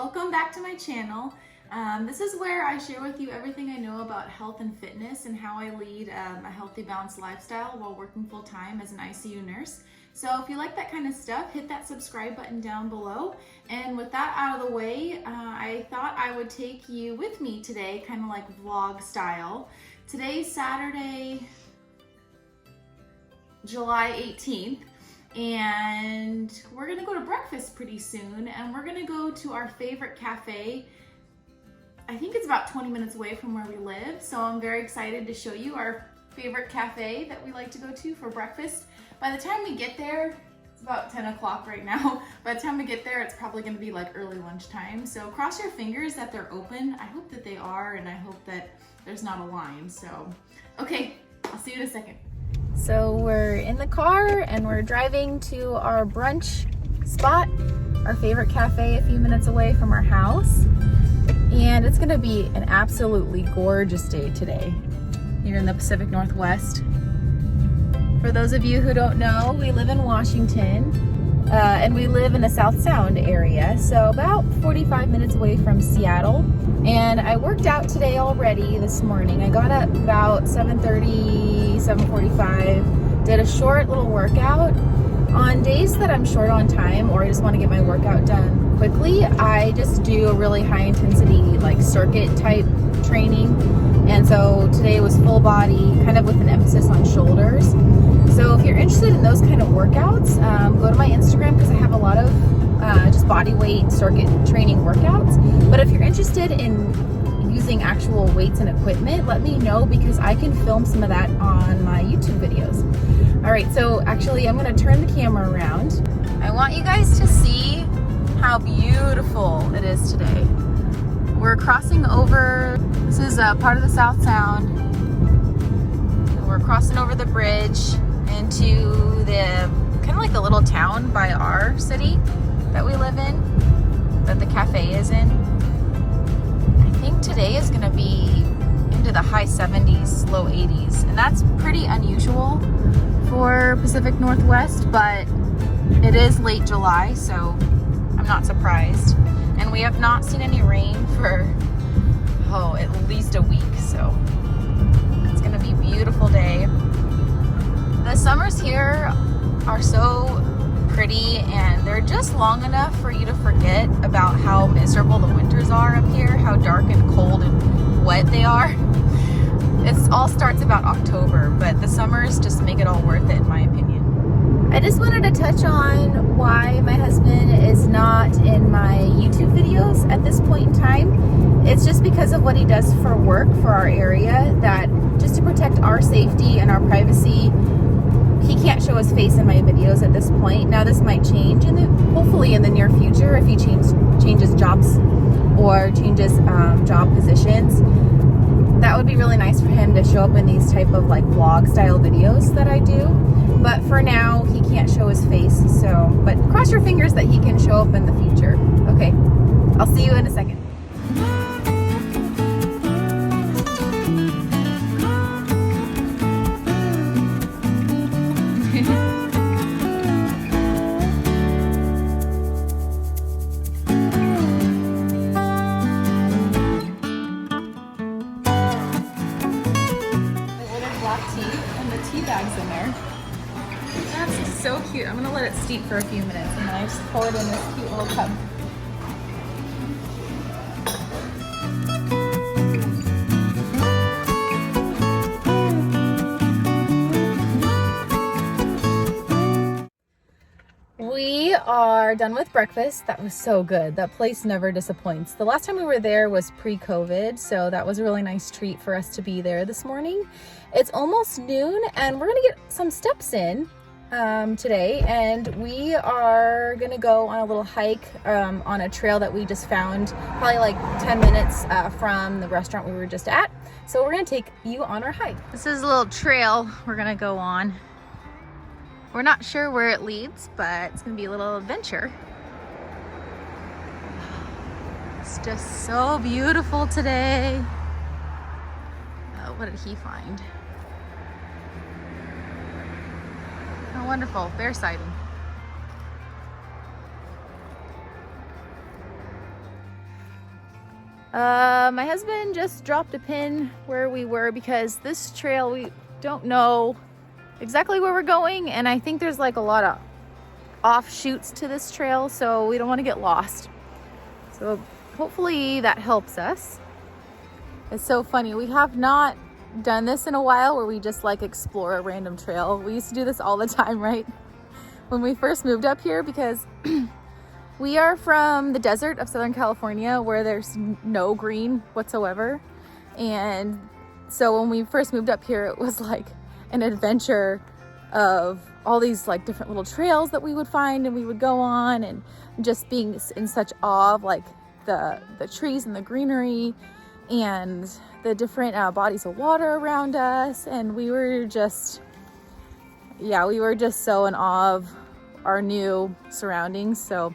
Welcome back to my channel. This is where I share with you everything I know about health and fitness and how I lead a healthy, balanced lifestyle while working full-time as an ICU nurse. So if you like that kind of stuff, hit that subscribe button down below. And with that out of the way, I thought I would take you with me today, kind of like vlog style. Today's Saturday, July 18th. And we're gonna go to breakfast pretty soon, and we're gonna go to our favorite cafe. I think it's about 20 minutes away from where we live, so I'm very excited to show you our favorite cafe that we like to go to for breakfast. By the time we get there, it's about 10 o'clock right now. By the time we get there, it's probably gonna be like early lunchtime. So cross your fingers that they're open. I hope that they are, and I hope that there's not a line. So, okay, I'll see you in a second. So we're in the car and we're driving to our brunch spot, our favorite cafe a few minutes away from our house. And it's gonna be an absolutely gorgeous day today here in the Pacific Northwest. For those of you who don't know, we live in Washington and we live in the South Sound area, so about 45 minutes away from Seattle. And I worked out today already this morning. I got up about 7:30, 7:45, did a short little workout. On days that I'm short on time or I just want to get my workout done quickly, I just do a really high intensity like circuit type training. And so today was full body, kind of with an emphasis on shoulders. So if you're interested in those kind of workouts, go to my Instagram because I have a lot of just body weight circuit training workouts. But if you're interested in using actual weights and equipment, let me know because I can film some of that on my YouTube videos. All right, so actually I'm gonna turn the camera around. I want you guys to see how beautiful it is today. We're crossing over, this is part of the South Sound. We're crossing over the bridge into the, kind of like the little town by our city that we live in, that the cafe is in. I think today is gonna be into the high 70s, low 80s, and that's pretty unusual for Pacific Northwest, but it is late July, so I'm not surprised. And we have not seen any rain for, at least a week, so it's gonna be a beautiful day. The summers here are so pretty and they're just long enough for you to forget about how miserable the winters are up here, how dark and cold and wet they are. It all starts about October, but the summers just make it all worth it in my opinion. I just wanted to touch on why my husband is not in my YouTube videos at this point in time. It's just because of what he does for work for our area, that just to protect our safety and our privacy, he can't show his face in my videos at this point. Now this might change hopefully in the near future if he changes jobs or changes job positions. That would be really nice for him to show up in these type of like vlog style videos that I do. But for now, he can't show his face. So, but cross your fingers that he can show up in the future. Okay, I'll see you in a second. Bags in there. That's so cute. I'm gonna let it steep for a few minutes and then I just pour it in this cute little cup. We are done with breakfast. That was so good. That place never disappoints. The last time we were there was pre-COVID, so that was a really nice treat for us to be there this morning. It's almost noon and we're gonna get some steps in today, and we are gonna go on a little hike on a trail that we just found probably like 10 minutes from the restaurant we were just at. So we're gonna take you on our hike. This is a little trail we're gonna go on. We're not sure where it leads, but it's gonna be a little adventure. It's just so beautiful today. Oh, what did he find? Oh, wonderful, bear sighting. My husband just dropped a pin where we were because this trail, we don't know exactly where we're going, and I think there's like a lot of offshoots to this trail, so we don't want to get lost. So hopefully that helps us. It's so funny. We have not done this in a while where we just like explore a random trail. We used to do this all the time, right? When we first moved up here, because we are from the desert of Southern California where there's no green whatsoever. And so when we first moved up here, it was like an adventure of all these like different little trails that we would find and we would go on, and just being in such awe of like the trees and the greenery and the different bodies of water around us. And we were just so in awe of our new surroundings. So,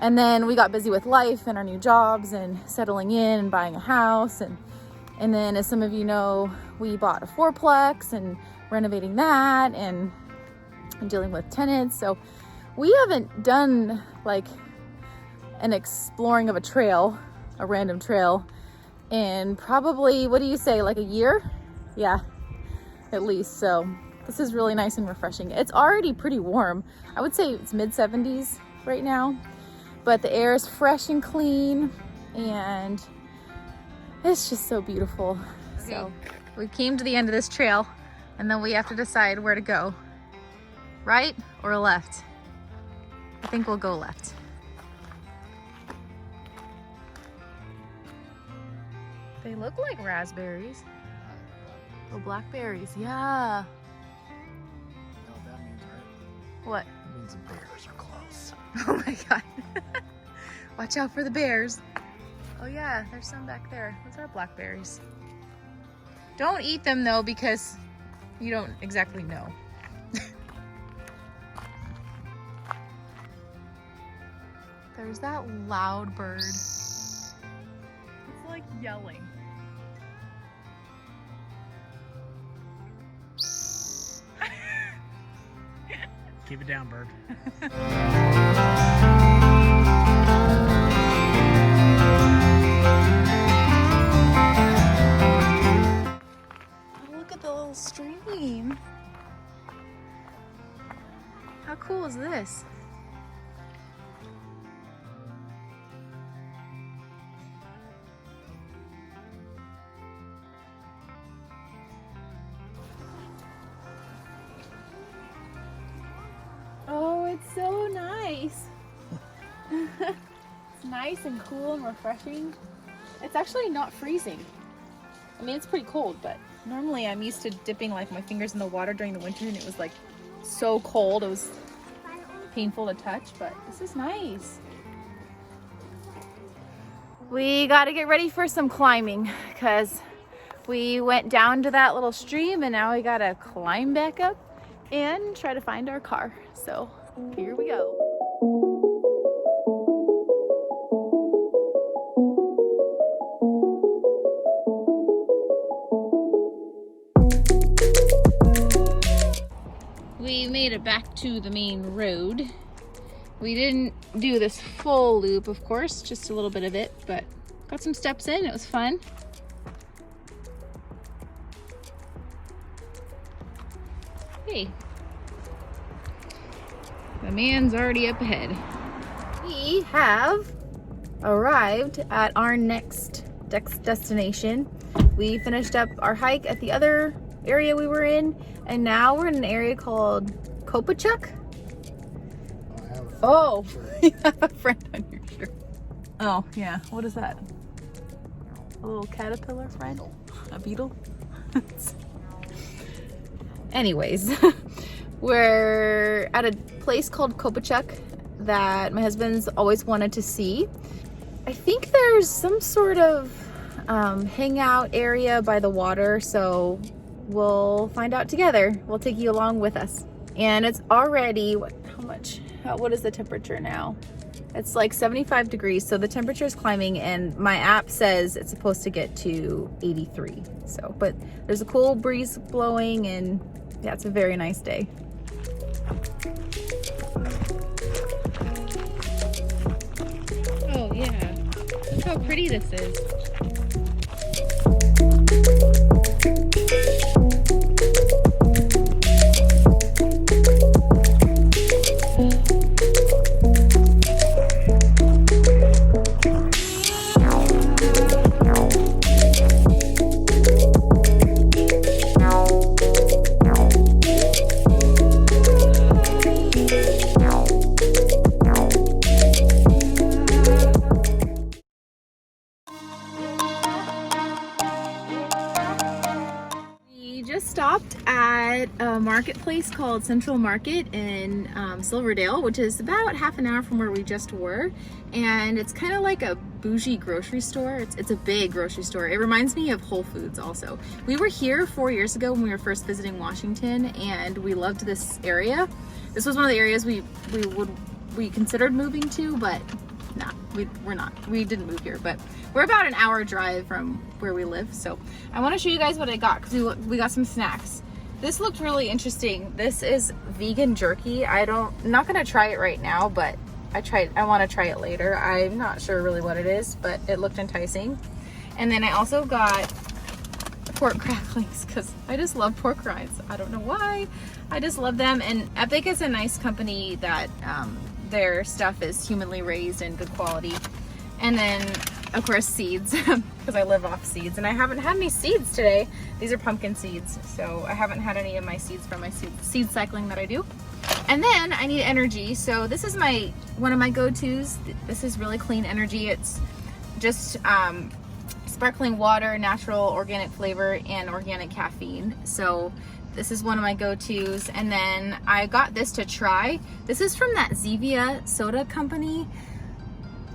and then we got busy with life and our new jobs and settling in and buying a house, and then, as some of you know, we bought a fourplex and renovating that and dealing with tenants. So we haven't done like an exploring of a trail, a random trail, in probably, what do you say, like a year? Yeah, at least. So this is really nice and refreshing. It's already pretty warm. I would say it's mid 70s right now, but the air is fresh and clean, and it's just so beautiful. Okay. So we came to the end of this trail, and then we have to decide where to go. Right or left? I think we'll go left. They look like raspberries. Oh, blackberries, yeah. You know what that means, right? What? It means the bears are close. Oh my God. Watch out for the bears. Oh yeah, there's some back there. Those are blackberries. Don't eat them though, because you don't exactly know. There's that loud bird. It's like yelling. Keep it down, bird. Oh, look at the little stream. How cool is this? Oh, it's so nice. It's nice and cool and refreshing. It's actually not freezing. I mean, it's pretty cold, but normally I'm used to dipping like my fingers in the water during the winter, and it was like so cold. It was painful to touch, but this is nice. We got to get ready for some climbing because we went down to that little stream, and now we got to climb back up and try to find our car. So here we go. We made it back to the main road. We didn't do this full loop, of course, just a little bit of it, but got some steps in. It was fun. Hey, the man's already up ahead. We have arrived at our next destination. We finished up our hike at the other area we were in, and now we're in an area called Kopachuk. Oh, you have a friend on your shirt. Oh, yeah. What is that? A little caterpillar friend? A beetle? Anyways, we're at a place called Kopachuk that my husband's always wanted to see. I think there's some sort of hangout area by the water, so we'll find out together. We'll take you along with us. And it's already, what is the temperature now? It's like 75 degrees, so the temperature is climbing, and my app says it's supposed to get to 83. So, but there's a cool breeze blowing, and yeah, it's a very nice day. Oh yeah, Look how pretty this is. Stopped at a marketplace called Central Market in Silverdale, which is about half an hour from where we just were, and it's kind of like a bougie grocery store. It's a big grocery store. It reminds me of Whole Foods also. We were here 4 years ago when we were first visiting Washington, and we loved this area. This was one of the areas we considered moving to, but nah, we're not. We didn't move here, but we're about an hour drive from where we live. So I want to show you guys what I got, because we got some snacks. This looked really interesting. This is vegan jerky. I'm not gonna try it right now, but I want to try it later. I'm not sure really what it is, but it looked enticing. And then I also got pork cracklings, because I just love pork rinds. I don't know why. I just love them. And Epic is a nice company that their stuff is humanly raised and good quality. And then of course seeds, because I live off seeds, and I haven't had any seeds today. These are pumpkin seeds, so I haven't had any of my seeds from my seed cycling that I do. And then I need energy, so this is one of my go-tos. This is really clean energy. It's just sparkling water, natural organic flavor, and organic caffeine. So this is one of my go-tos. And then I got this to try. This is from that Zevia soda company.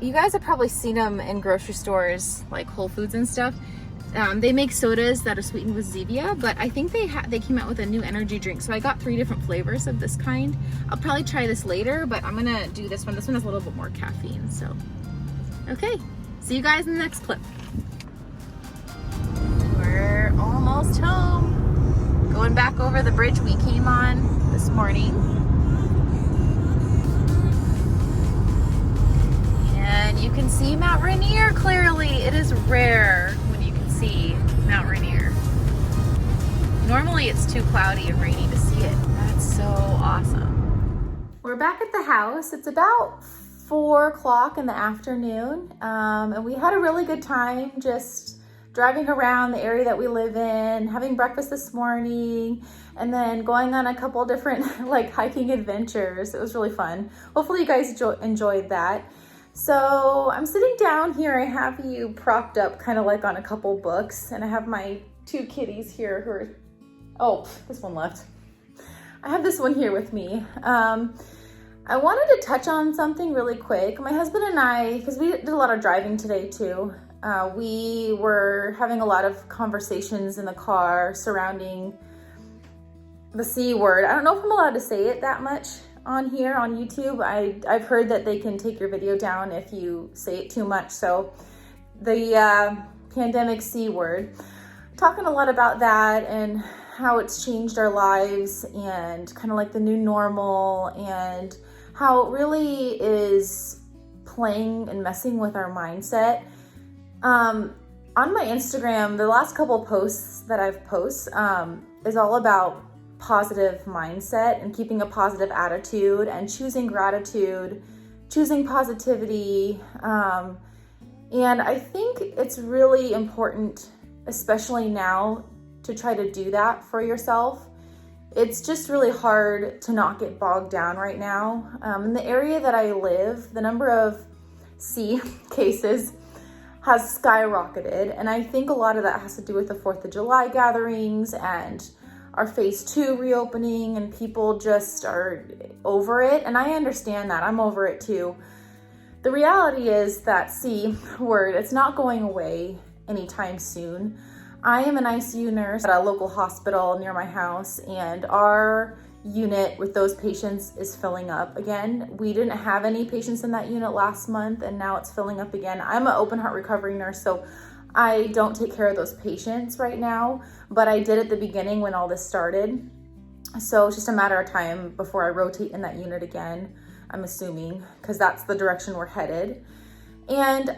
You guys have probably seen them in grocery stores like Whole Foods and stuff. They make sodas that are sweetened with Zevia, but I think they came out with a new energy drink. So I got 3 different flavors of this kind. I'll probably try this later, but I'm gonna do this one. This one has a little bit more caffeine, so. Okay, see you guys in the next clip. We're almost home. Going back over the bridge we came on this morning. And you can see Mount Rainier clearly. It is rare when you can see Mount Rainier. Normally it's too cloudy and rainy to see it. That's so awesome. We're back at the house. It's about 4 o'clock in the afternoon. And we had a really good time just driving around the area that we live in, having breakfast this morning, and then going on a couple different like hiking adventures. It was really fun. Hopefully you guys enjoyed that. So I'm sitting down here. I have you propped up kind of like on a couple books, and I have my 2 kitties here who are, oh, this one left. I have this one here with me. I wanted to touch on something really quick. My husband and I, because we did a lot of driving today too, we were having a lot of conversations in the car surrounding the C word. I don't know if I'm allowed to say it that much on here on YouTube. I've heard that they can take your video down if you say it too much. So the pandemic C word, talking a lot about that and how it's changed our lives and kind of like the new normal, and how it really is playing and messing with our mindset. On my Instagram, the last couple posts that I've posted is all about positive mindset and keeping a positive attitude and choosing gratitude, choosing positivity. And I think it's really important, especially now, to try to do that for yourself. It's just really hard to not get bogged down right now. In the area that I live, the number of C cases has skyrocketed. And I think a lot of that has to do with the 4th of July gatherings and our phase 2 reopening, and people just are over it. And I understand that. I'm over it too. The reality is that C word, it's not going away anytime soon. I am an ICU nurse at a local hospital near my house, and our unit with those patients is filling up again. We didn't have any patients in that unit last month, and now it's filling up again. I'm an open heart recovery nurse, so I don't take care of those patients right now, but I did at the beginning when all this started. So it's just a matter of time before I rotate in that unit again, I'm assuming, because that's the direction we're headed. And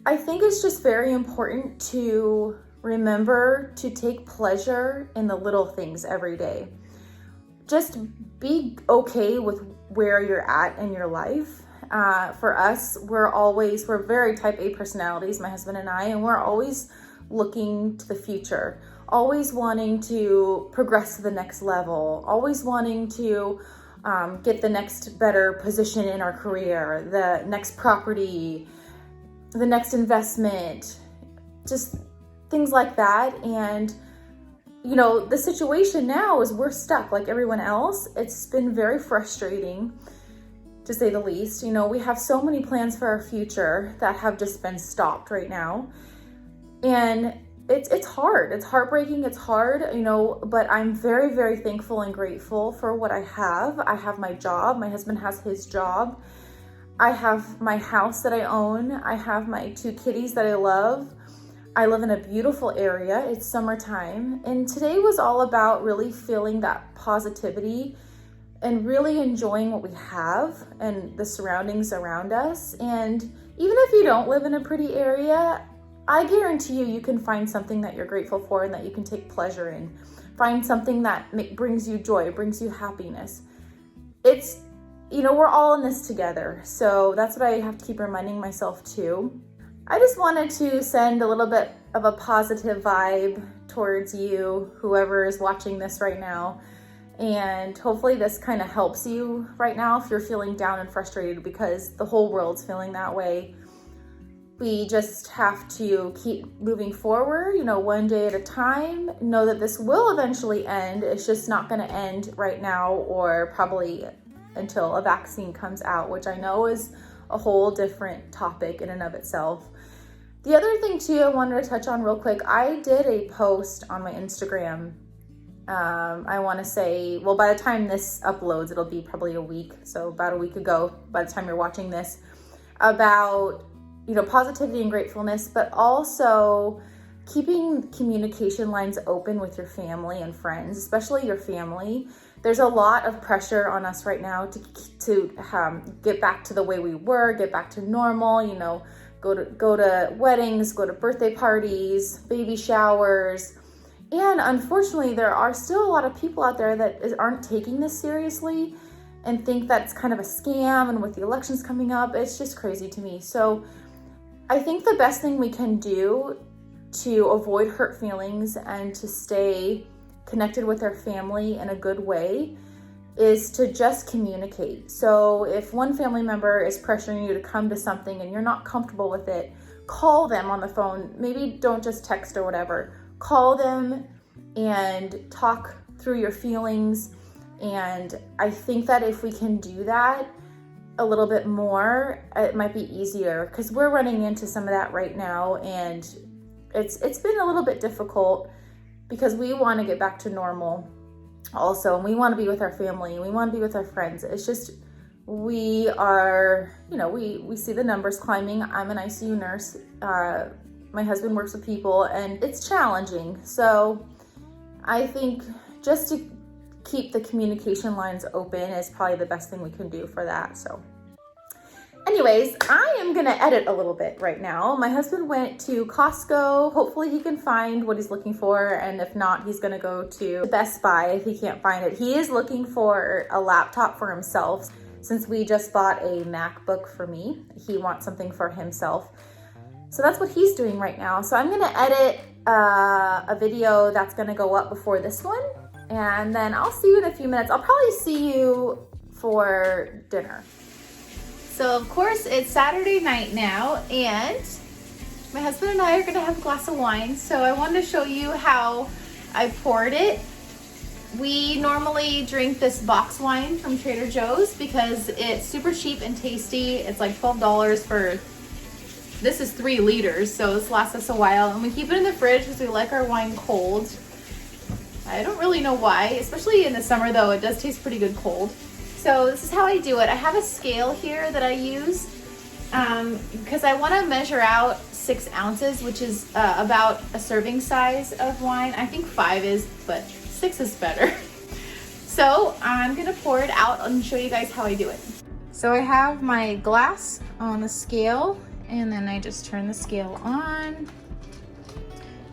I think it's just very important to remember to take pleasure in the little things every day. Just be okay with where you're at in your life. For us, we're very type A personalities, my husband and I, and we're always looking to the future, always wanting to progress to the next level, always wanting to get the next better position in our career, the next property, the next investment, just things like that. And you know, the situation now is we're stuck like everyone else. It's been very frustrating, to say the least. You know, we have so many plans for our future that have just been stopped right now. And it's hard. It's heartbreaking. It's hard, you know, but I'm very, very thankful and grateful for what I have. I have my job. My husband has his job. I have my house that I own. I have my 2 kitties that I love. I live in a beautiful area. It's summertime. And today was all about really feeling that positivity and really enjoying what we have and the surroundings around us. And even if you don't live in a pretty area, I guarantee you can find something that you're grateful for and that you can take pleasure in. Find something that brings you joy, brings you happiness. It's, you know, we're all in this together. So that's what I have to keep reminding myself too. I just wanted to send a little bit of a positive vibe towards you, whoever is watching this right now. And hopefully this kind of helps you right now if you're feeling down and frustrated, because the whole world's feeling that way. We just have to keep moving forward, you know, one day at a time. Know that this will eventually end. It's just not going to end right now, or probably until a vaccine comes out, which I know is a whole different topic in and of itself. The other thing too I wanted to touch on real quick, I did a post on my Instagram. I want to say, well, by the time this uploads, it'll be probably a week. So about a week ago, by the time you're watching this, about, you know, positivity and gratefulness, but also keeping communication lines open with your family and friends, especially your family. There's a lot of pressure on us right now to get back to the way we were, get back to normal, you know, go to weddings, go to birthday parties, baby showers. And unfortunately, there are still a lot of people out there that aren't taking this seriously and think that it's kind of a scam. And with the elections coming up, it's just crazy to me. So I think the best thing we can do to avoid hurt feelings and to stay connected with our family in a good way is to just communicate. So if one family member is pressuring you to come to something and you're not comfortable with it, call them on the phone. Maybe don't just text or whatever. Call them and talk through your feelings. And I think that if we can do that a little bit more, it might be easier, because we're running into some of that right now. And it's been a little bit difficult because we want to get back to normal also. And we want to be with our family and we want to be with our friends. It's just, we are, you know, we see the numbers climbing. I'm an ICU nurse. My husband works with people and it's challenging. So I think just to keep the communication lines open is probably the best thing we can do for that. So anyways, I am going to edit a little bit right now. My husband went to Costco. Hopefully he can find what he's looking for. And if not, he's going to go to Best Buy if he can't find it. He is looking for a laptop for himself. Since we just bought a MacBook for me, he wants something for himself. So that's what he's doing right now. So I'm gonna edit a video that's gonna go up before this one. And then I'll see you in a few minutes. I'll probably see you for dinner. So of course it's Saturday night now, and my husband and I are gonna have a glass of wine. So I wanted to show you how I poured it. We normally drink this box wine from Trader Joe's because it's super cheap and tasty. It's like $12 for, this is 3 liters, so this lasts us a while. And we keep it in the fridge because we like our wine cold. I don't really know why, especially in the summer though, it does taste pretty good cold. So this is how I do it. I have a scale here that I use because I want to measure out 6 ounces, which is about a serving size of wine. I think 5 is, but 6 is better. So I'm gonna pour it out and show you guys how I do it. So I have my glass on the scale, And then I just turn the scale on.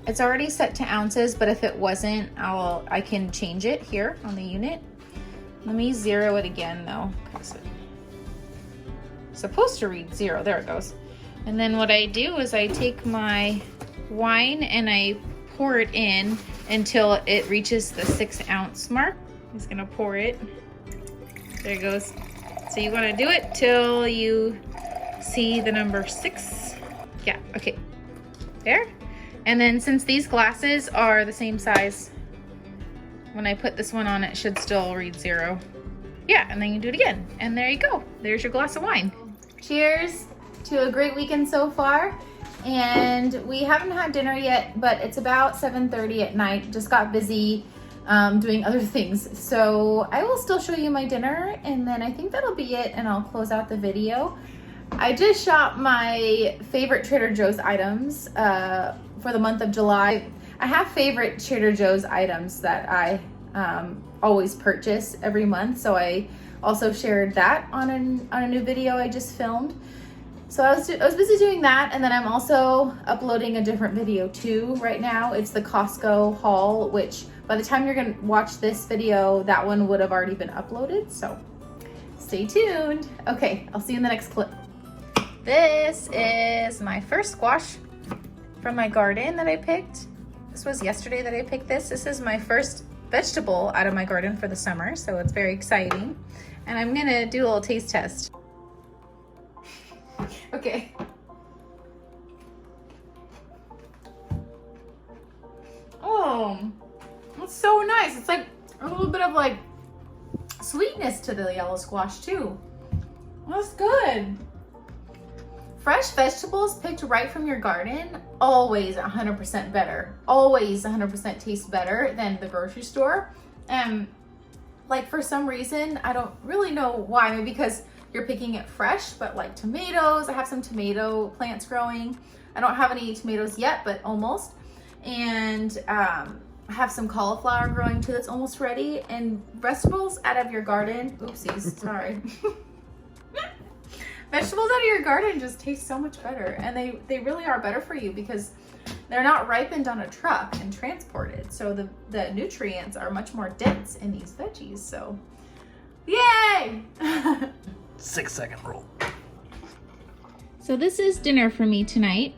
It's already set to ounces, but if it wasn't, I can change it here on the unit. Let me zero it again though, because it's supposed to read 0. There it goes. And then what I do is I take my wine and I pour it in until it reaches the 6 ounce mark. I'm just gonna pour it. There it goes. So you wanna do it till you see the number 6. Yeah, okay, there. And then since these glasses are the same size, when I put this one on, it should still read 0. Yeah, and then you do it again. And there you go. There's your glass of wine. Cheers to a great weekend so far. And we haven't had dinner yet, but it's about 7:30 at night. Just got busy doing other things. So I will still show you my dinner, and then I think that'll be it, and I'll close out the video. I just shopped my favorite Trader Joe's items for the month of July. I have favorite Trader Joe's items that I always purchase every month, so I also shared that on a new video I just filmed. So I was busy doing that, and then I'm also uploading a different video too right now. It's the Costco haul, which by the time you're gonna watch this video, that one would have already been uploaded, so stay tuned. Okay, I'll see you in the next clip. This is my first squash from my garden that I picked. This was yesterday that I picked this. This is my first vegetable out of my garden for the summer, so it's very exciting. And I'm gonna do a little taste test. Okay. Oh, that's so nice. It's like a little bit of like sweetness to the yellow squash too. That's good. Fresh vegetables picked right from your garden, always 100% better. Always 100% taste better than the grocery store. Like for some reason, I don't really know why, maybe because you're picking it fresh, but like tomatoes, I have some tomato plants growing. I don't have any tomatoes yet, but almost. And I have some cauliflower growing too that's almost ready. And vegetables out of your garden, oopsies, sorry. Vegetables out of your garden just taste so much better, and they really are better for you because they're not ripened on a truck and transported. So the nutrients are much more dense in these veggies, so yay! 6-second rule. So this is dinner for me tonight.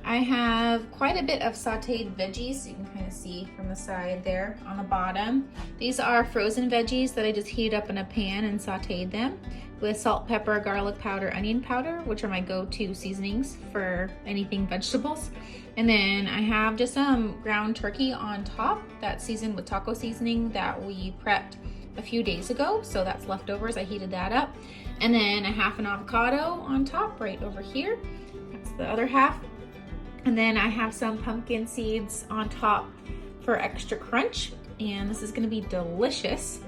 I have quite a bit of sauteed veggies. You can kind of see from the side there on the bottom. These are frozen veggies that I just heated up in a pan and sauteed them with salt, pepper, garlic powder, onion powder, which are my go-to seasonings for anything vegetables. And then I have just some ground turkey on top that's seasoned with taco seasoning that we prepped a few days ago. So that's leftovers, I heated that up. And then a half an avocado on top right over here. That's the other half. And then I have some pumpkin seeds on top for extra crunch. And this is gonna be delicious.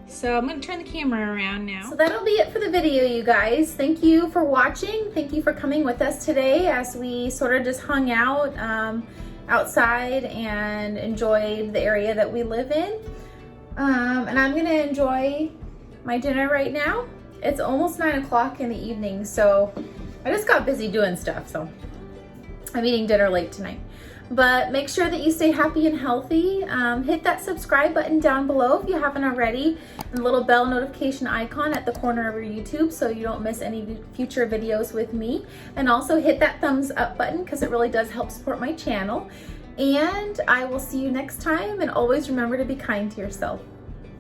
So I'm gonna turn the camera around now. So that'll be it for the video, you guys. Thank you for watching. Thank you for coming with us today as we sort of just hung out outside and enjoyed the area that we live in. And I'm gonna enjoy my dinner right now. It's almost 9 o'clock in the evening, so I just got busy doing stuff, so I'm eating dinner late tonight. But make sure that you stay happy and healthy. Hit that subscribe button down below if you haven't already, and the little bell notification icon at the corner of your YouTube so you don't miss any future videos with me. And also hit that thumbs up button because it really does help support my channel. And I will see you next time, and always remember to be kind to yourself.